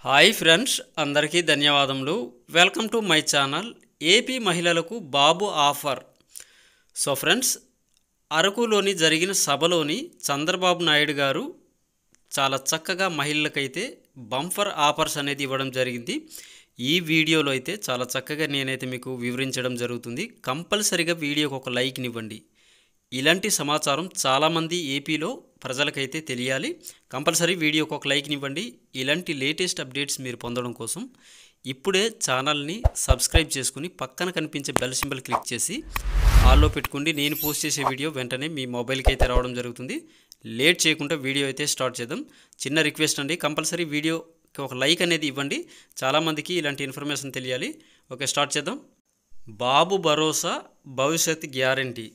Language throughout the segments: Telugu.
హాయ్ ఫ్రెండ్స్, అందరికీ ధన్యవాదములు. Welcome to my channel. AP మహిళలకు బాబు ఆఫర్. సో ఫ్రెండ్స్, అరకులోని జరిగిన సభలోని చంద్రబాబు నాయుడు గారు చాలా చక్కగా మహిళలకైతే బంపర్ ఆఫర్స్ అనేది ఇవ్వడం జరిగింది. ఈ వీడియోలో అయితే చాలా చక్కగా నేనైతే మీకు వివరించడం జరుగుతుంది. కంపల్సరిగా వీడియోకి ఒక లైక్నివ్వండి. ఇలాంటి సమాచారం చాలామంది ఏపీలో ప్రజలకైతే తెలియాలి. కంపల్సరీ వీడియోకి ఒక లైక్నివ్వండి. ఇలాంటి లేటెస్ట్ అప్డేట్స్ మీరు పొందడం కోసం ఇప్పుడే ఛానల్ని సబ్స్క్రైబ్ చేసుకుని పక్కన కనిపించే బెల్ సింబల్ క్లిక్ చేసి ఆల్లో పెట్టుకోండి. నేను పోస్ట్ చేసే వీడియో వెంటనే మీ మొబైల్కి అయితే రావడం జరుగుతుంది. లేట్ చేయకుండా వీడియో అయితే స్టార్ట్ చేద్దాం. చిన్న రిక్వెస్ట్ అండి, కంపల్సరీ వీడియోకి ఒక లైక్ అనేది ఇవ్వండి. చాలామందికి ఇలాంటి ఇన్ఫర్మేషన్ తెలియాలి. ఓకే, స్టార్ట్ చేద్దాం. బాబు భరోసా భవిష్యత్ గ్యారంటీ.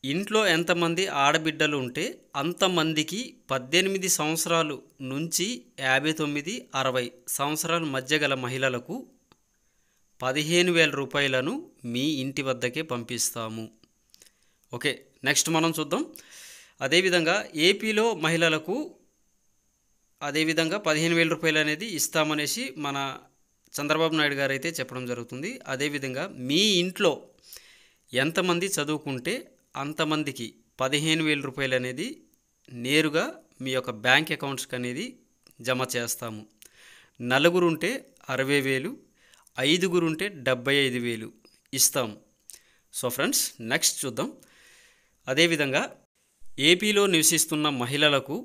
ఇంట్లో ఎంతమంది ఆడబిడ్డలు ఉంటే అంతమందికి 18 సంవత్సరాలు నుంచి 59, 60 సంవత్సరాల మధ్య గల మహిళలకు 15,000 రూపాయలను మీ ఇంటి వద్దకే పంపిస్తాము. ఓకే, నెక్స్ట్ మనం చూద్దాం. అదేవిధంగా ఏపీలో మహిళలకు అదేవిధంగా 15,000 రూపాయలు అనేది ఇస్తామనేసి మన చంద్రబాబు నాయుడు గారు అయితే చెప్పడం జరుగుతుంది. అదేవిధంగా మీ ఇంట్లో ఎంతమంది చదువుకుంటే అంతమందికి 15,000 రూపాయలు అనేది నేరుగా మీ యొక్క బ్యాంక్ అకౌంట్స్కి అనేది జమ చేస్తాము. నలుగురు ఉంటే 60,000, 5గురు ఉంటే 75,000 ఇస్తాము. సో ఫ్రెండ్స్, నెక్స్ట్ చూద్దాం. అదేవిధంగా ఏపీలో నివసిస్తున్న మహిళలకు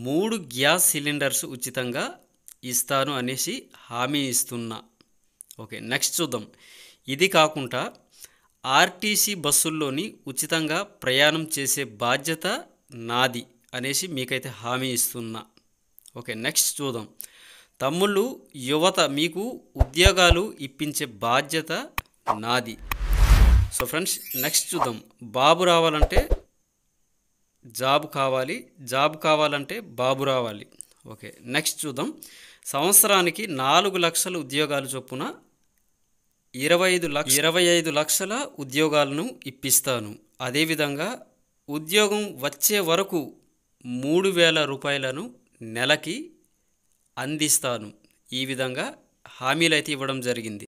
3 గ్యాస్ సిలిండర్స్ ఉచితంగా ఇస్తాను అనేసి హామీ ఇస్తున్నా. ఓకే, నెక్స్ట్ చూద్దాం. ఇది కాకుండా ఆర్టీసీ బస్సుల్లోని ఉచితంగా ప్రయాణం చేసే బాధ్యత నాది అనేసి మీకైతే హామీ ఇస్తున్నా. ఓకే, నెక్స్ట్ చూద్దాం. తమ్ముళ్ళు, యువత మీకు ఉద్యోగాలు ఇప్పించే బాధ్యత నాది. సో ఫ్రెండ్స్, నెక్స్ట్ చూద్దాం. బాబు రావాలంటే జాబ్ కావాలి, జాబ్ కావాలంటే బాబు రావాలి. ఓకే, నెక్స్ట్ చూద్దాం. సంవత్సరానికి 4 లక్షల ఉద్యోగాలు చొప్పున 25 లక్షల ఉద్యోగాలను ఇప్పిస్తాను. అదేవిధంగా ఉద్యోగం వచ్చే వరకు 3,000 రూపాయలను నెలకి అందిస్తాను. ఈ విధంగా హామీలు అయితే ఇవ్వడం జరిగింది.